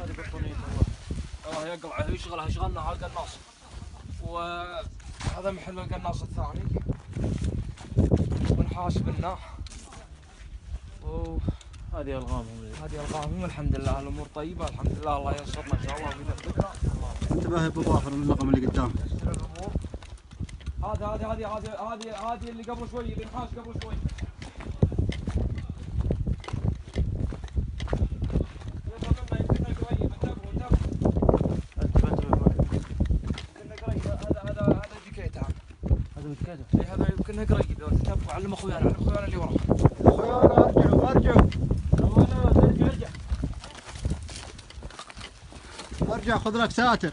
هذه بطانيته الله يقلعه يشغلها شغلنا على القناص. وهذا محل القناص الثاني ونحاس بالنا. وهذه الغامهم والحمد لله الامور طيبه الحمد لله. الله ينصرنا ان شاء الله ويثبتنا. انتبه يا ابو ظافر للرقم اللي قدام. هذه اللي قبل شوي اللي نحاس قبل شوي. هذا يمكن قريب. تتابعوا علم اخويانا اللي ورا. اخويانا ارجعوا ارجع خذ لك ساتر.